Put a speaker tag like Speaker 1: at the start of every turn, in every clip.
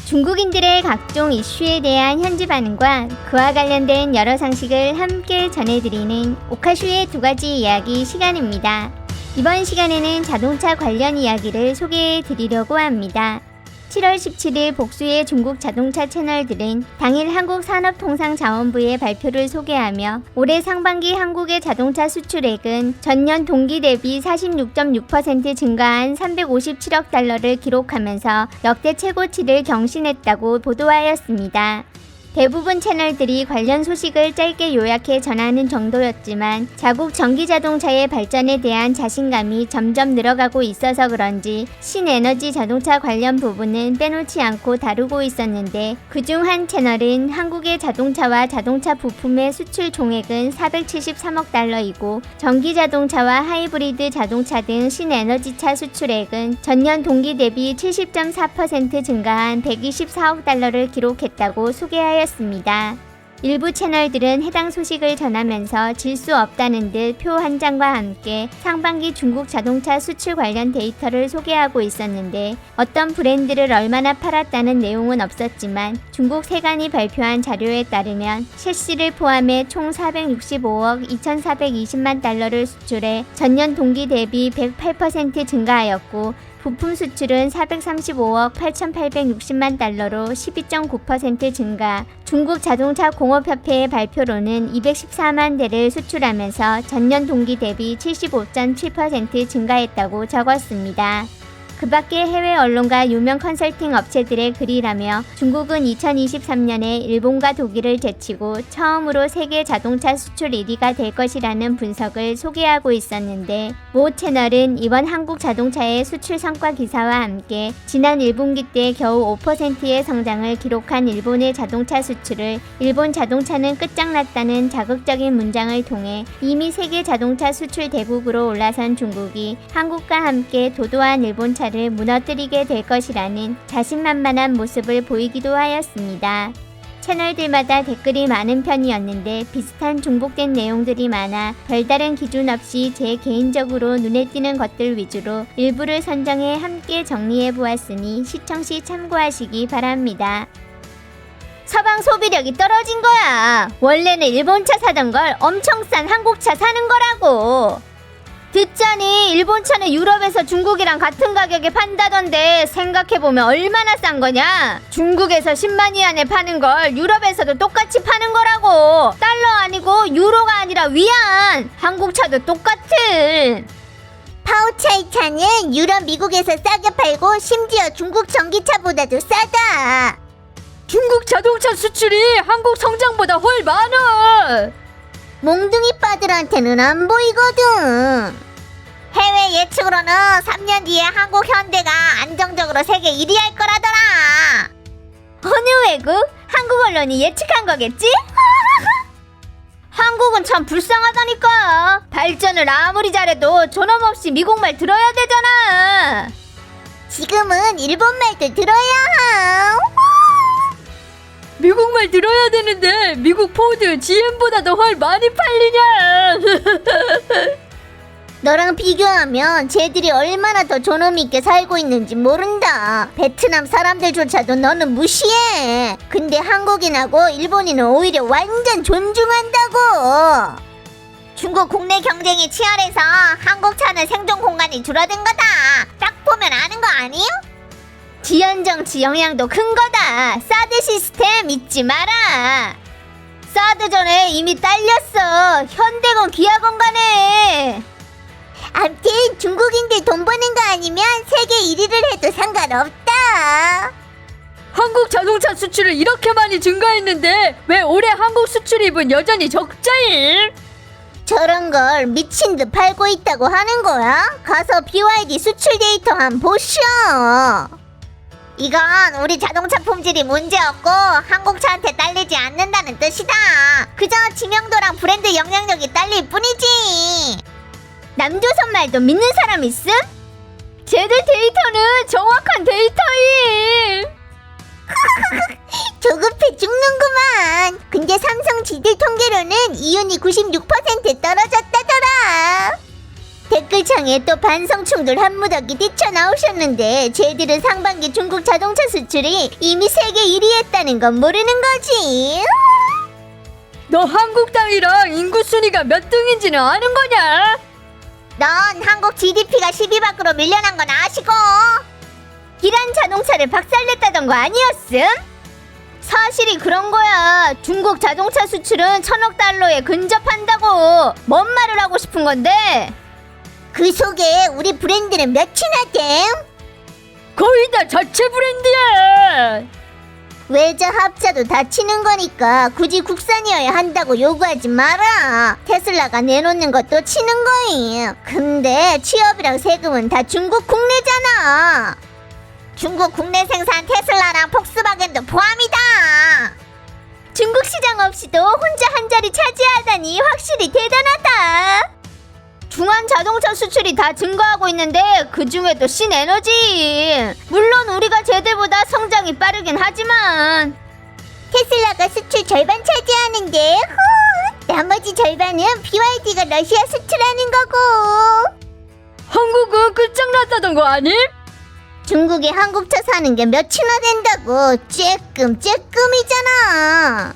Speaker 1: 중국인들의 각종 이슈에 대한 현지 반응과 그와 관련된 여러 상식을 함께 전해드리는 오카슈의 두 가지 이야기 시간입니다. 이번 시간에는 자동차 관련 이야기를 소개해 드리려고 합니다. 7월 17일 복수의 중국 자동차 채널들은 당일 한국산업통상자원부의 발표를 소개하며 올해 상반기 한국의 자동차 수출액은 전년 동기 대비 46.6% 증가한 357억 달러를 기록하면서 역대 최고치를 경신했다고 보도하였습니다. 대부분 채널들이 관련 소식을 짧게 요약해 전하는 정도였지만 자국 전기자동차의 발전에 대한 자신감이 점점 늘어가고 있어서 그런지 신에너지 자동차 관련 부분은 빼놓지 않고 다루고 있었는데 그중 한 채널은 한국의 자동차와 자동차 부품의 수출 총액은 473억 달러이고 전기자동차와 하이브리드 자동차 등 신에너지차 수출액은 전년 동기 대비 70.4% 증가한 124억 달러를 기록했다고 소개하였습니다. 일부 채널들은 해당 소식을 전하면서 질 수 없다는 듯 표 한 장과 함께 상반기 중국 자동차 수출 관련 데이터를 소개하고 있었는데 어떤 브랜드를 얼마나 팔았다는 내용은 없었지만 중국 세관이 발표한 자료에 따르면 셰시를 포함해 총 465억 2,420만 달러를 수출해 전년 동기 대비 108% 증가하였고 부품 수출은 435억 8,860만 달러로 12.9% 증가, 중국 자동차 공업협회의 발표로는 214만 대를 수출하면서 전년 동기 대비 75.7% 증가했다고 적었습니다. 그 밖에 해외 언론과 유명 컨설팅 업체들의 글이라며 중국은 2023년에 일본과 독일을 제치고 처음으로 세계 자동차 수출 1위가 될 것이라는 분석을 소개하고 있었는데 모 채널은 이번 한국 자동차의 수출 성과 기사와 함께 지난 1분기 때 겨우 5%의 성장을 기록한 일본의 자동차 수출을 일본 자동차는 끝장났다는 자극적인 문장을 통해 이미 세계 자동차 수출 대국으로 올라선 중국이 한국과 함께 도도한 일본차 를 무너뜨리게 될 것이라는 자신만만한 모습을 보이기도 하였습니다. 채널들마다 댓글이 많은 편이었는데 비슷한 중복된 내용들이 많아 별다른 기준 없이 제 개인적으로 눈에 띄는 것들 위주로 일부를 선정해 함께 정리해 보았으니 시청 시 참고하시기 바랍니다. 서방 소비력이 떨어진 거야. 원래는 일본차 사던 걸 엄청 싼 한국차 사는 거라고. 듣자니 일본차는 유럽에서 중국이랑 같은 가격에 판다던데 생각해보면 얼마나 싼 거냐? 중국에서 10만 위안에 파는 걸 유럽에서도 똑같이 파는 거라고. 달러 아니고 유로가 아니라 위안. 한국차도 똑같은.
Speaker 2: 파워차이 차는 유럽 미국에서 싸게 팔고 심지어 중국 전기차보다도 싸다.
Speaker 3: 중국 자동차 수출이 한국 성장보다 훨 많아.
Speaker 2: 몽둥이 빠들한테는 안 보이거든. 해외 예측으로는 3년 뒤에 한국 현대가 안정적으로 세계 1위 할 거라더라.
Speaker 1: 어느 외국? 한국 언론이 예측한 거겠지? 한국은 참 불쌍하다니까. 발전을 아무리 잘해도 존엄 없이 미국말 들어야 되잖아.
Speaker 2: 지금은 일본 말도 들어야 함.
Speaker 3: 미국말 들어야 되는데 미국 포드, GM보다도 훨 많이 팔리냐.
Speaker 2: 너랑 비교하면 쟤들이 얼마나 더 존엄 있게 살고 있는지 모른다. 베트남 사람들조차도 너는 무시해. 근데 한국인하고 일본인은 오히려 완전 존중한다고. 중국 국내 경쟁이 치열해서 한국 차는 생존 공간이 줄어든 거다. 딱 보면 아는 거 아님?
Speaker 1: 지연 정치 영향도 큰 거다. 사드 시스템 잊지 마라. 사드 전에 이미 딸렸어. 현대건 기아건 간에.
Speaker 2: 암튼 중국인들 돈 버는 거 아니면 세계 1위를 해도 상관없다.
Speaker 3: 한국 자동차 수출을 이렇게 많이 증가했는데 왜 올해 한국 수출입은 여전히 적자임?
Speaker 2: 저런 걸 미친 듯 팔고 있다고 하는 거야? 가서 BYD 수출 데이터 한번 보쇼. 이건 우리 자동차 품질이 문제없고 한국차한테 딸리지 않는다는 뜻이다. 그저知名도랑 브랜드 영향력이 딸릴 뿐이지.
Speaker 1: 남조선 말도 믿는 사람 있음? 쟤들 데이터는 정확한 데이터임.
Speaker 2: 조급해 죽는구만. 근데 삼성 지들 통계로는 이윤이 96% 떨어졌다더라. 댓글창에 또 반성충들 한 무더기 뛰쳐나오셨는데 쟤들은 상반기 중국 자동차 수출이 이미 세계 1위 했다는 건 모르는 거지.
Speaker 3: 너 한국 땅이랑 인구 순위가 몇 등인지는 아는 거냐?
Speaker 2: 넌 한국 GDP가 10위 밖으로 밀려난 건 아시고
Speaker 1: 이란 자동차를 박살냈다던 거 아니었음? 사실이 그런 거야. 중국 자동차 수출은 1,000억 달러에 근접한다고. 뭔 말을 하고 싶은 건데?
Speaker 2: 그 속에 우리 브랜드는 몇이나 됨?
Speaker 3: 거의 다 자체 브랜드야.
Speaker 2: 외자 합자도 다 치는 거니까 굳이 국산이어야 한다고 요구하지 마라. 테슬라가 내놓는 것도 치는 거임. 근데 취업이랑 세금은 다 중국 국내잖아. 중국 국내 생산 테슬라랑 폭스바겐도 포함이다.
Speaker 1: 중국 시장 없이도 혼자 한 자리 차지하다니 확실히 대단하다. 중한 자동차 수출이 다 증가하고 있는데 그 중에도 신에너지. 물론 우리가 쟤들보다 성장이 빠르긴 하지만
Speaker 2: 테슬라가 수출 절반 차지하는데 나머지 절반은 BYD가 러시아 수출하는 거고.
Speaker 3: 한국은 끝장났다던 거 아님?
Speaker 2: 중국에 한국차 사는 게 몇이나 된다고. 쬐끔이잖아.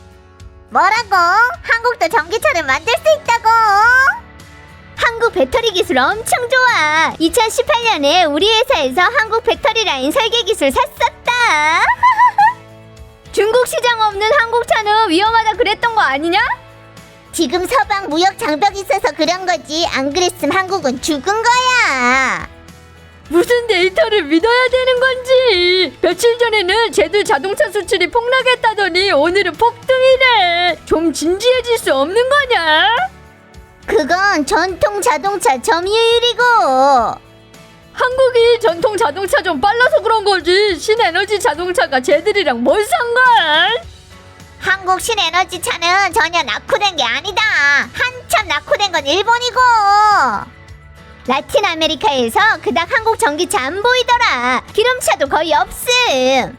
Speaker 2: 뭐라고? 한국도 전기차를 만들 수 있다고?
Speaker 1: 한국 배터리 기술 엄청 좋아. 2018년에 우리 회사에서 한국 배터리 라인 설계 기술 샀었다. 중국 시장 없는 한국차는 위험하다 그랬던 거 아니냐?
Speaker 2: 지금 서방 무역 장벽이 있어서 그런 거지. 안 그랬으면 한국은 죽은 거야.
Speaker 3: 무슨 데이터를 믿어야 되는 건지. 며칠 전에는 쟤들 자동차 수출이 폭락했다더니 오늘은 폭등이네. 좀 진지해질 수 없는 거냐?
Speaker 2: 그건 전통 자동차 점유율이고.
Speaker 3: 한국이 전통 자동차 좀 빨라서 그런 거지. 신에너지 자동차가 쟤들이랑 뭘 상관?
Speaker 2: 한국 신에너지 차는 전혀 낙후된 게 아니다. 한참 낙후된 건 일본이고.
Speaker 1: 라틴 아메리카에서 그닥 한국 전기차 안 보이더라. 기름차도 거의 없음.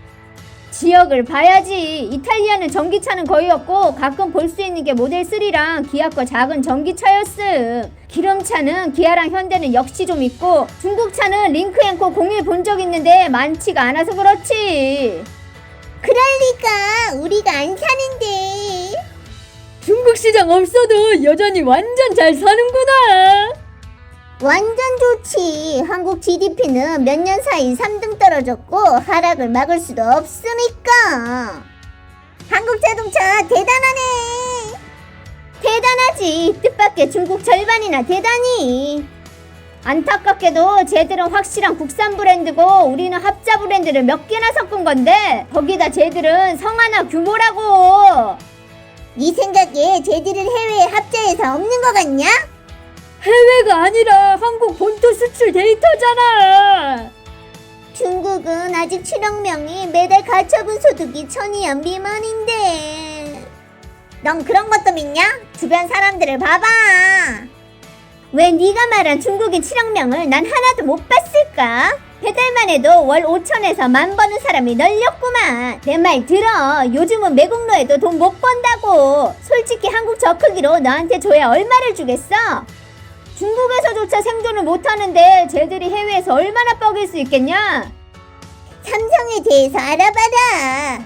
Speaker 1: 지역을 봐야지. 이탈리아는 전기차는 거의 없고 가끔 볼 수 있는 게 모델 3랑 기아 거 작은 전기차였음. 기름차는 기아랑 현대는 역시 좀 있고 중국차는 링크앤코 01 본 적 있는데 많지가 않아서 그렇지.
Speaker 2: 그럴리가 우리가 안 사는데.
Speaker 3: 중국 시장 없어도 여전히 완전 잘 사는구나.
Speaker 2: 완전 좋지. 한국 GDP는 몇 년 사이 3등 떨어졌고 하락을 막을 수도 없으니까. 한국 자동차 대단하네.
Speaker 1: 대단하지. 뜻밖의 중국 절반이나 대단히. 안타깝게도 쟤들은 확실한 국산 브랜드고 우리는 합자 브랜드를 몇 개나 섞은 건데 거기다 쟤들은 성하나 규모라고.
Speaker 2: 네 생각에 쟤들은 해외에 합자해서 없는 거 같냐?
Speaker 3: 해외가 아니라 한국 본토 수출 데이터잖아.
Speaker 2: 중국은 아직 7억 명이 매달 가처분 소득이 1,000위안 미만인데. 넌 그런 것도 믿냐? 주변 사람들을 봐봐.
Speaker 1: 왜 네가 말한 중국인 7억 명을 난 하나도 못 봤을까? 배달만 해도 월 5천에서 10,000 버는 사람이 널렸구만. 내 말 들어. 요즘은 매국노에도 돈 못 번다고. 솔직히 한국 저 크기로 너한테 줘야 얼마를 주겠어? 중국에서조차 생존을 못하는데 쟤들이 해외에서 얼마나 뻐길 수 있겠냐?
Speaker 2: 삼성에 대해서 알아봐라.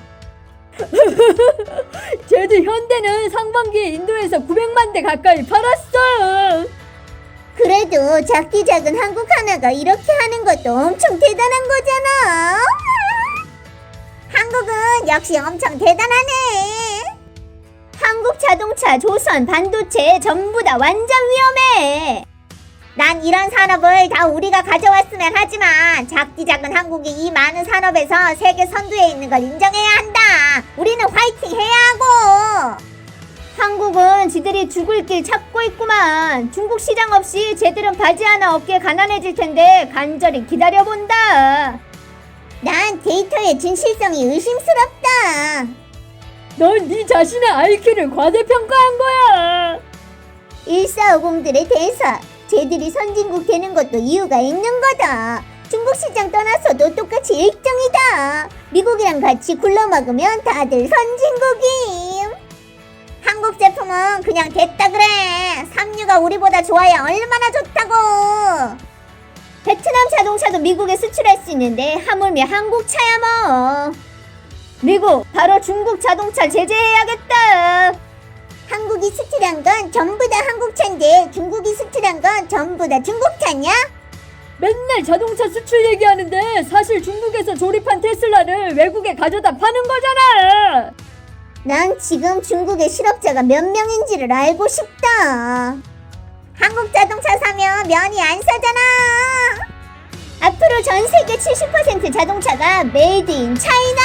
Speaker 3: 쟤들 현대는 상반기에 인도에서 900만 대 가까이 팔았어.
Speaker 2: 그래도 작디 작은 한국 하나가 이렇게 하는 것도 엄청 대단한 거잖아. 한국은 역시 엄청 대단하네.
Speaker 1: 한국 자동차, 조선, 반도체 전부 다 완전 위험해.
Speaker 2: 난 이런 산업을 다 우리가 가져왔으면 하지만 작디 작은 한국이 이 많은 산업에서 세계 선두에 있는 걸 인정해야 한다. 우리는 화이팅 해야 하고.
Speaker 1: 한국은 지들이 죽을 길 찾고 있구만. 중국 시장 없이 쟤들은 바지 하나 없게 가난해질 텐데 간절히 기다려본다.
Speaker 2: 난 데이터의 진실성이 의심스럽다.
Speaker 3: 넌 네 자신의 IQ를 과대평가한 거야.
Speaker 2: 1450들의 대사. 쟤들이 선진국 되는 것도 이유가 있는 거다. 중국 시장 떠나서도 똑같이 1등이다. 미국이랑 같이 굴러먹으면 다들 선진국임. 한국 제품은 그냥 됐다 그래. 삼류가 우리보다 좋아야 얼마나 좋다고.
Speaker 1: 베트남 자동차도 미국에 수출할 수 있는데 하물며 한국 차야 뭐. 미국 바로 중국 자동차 제재해야겠다.
Speaker 2: 한국이 수출한 건 전부 다 한국 차인데 중국이 수출한 건 전부 다 중국 차냐?
Speaker 3: 맨날 자동차 수출 얘기하는데 사실 중국에서 조립한 테슬라를 외국에 가져다 파는 거잖아.
Speaker 2: 난 지금 중국의 실업자가 몇 명인지를 알고 싶다. 한국 자동차 사면 면이 안 싸잖아.
Speaker 1: 앞으로 전 세계 70% 자동차가 메이드 인 차이나.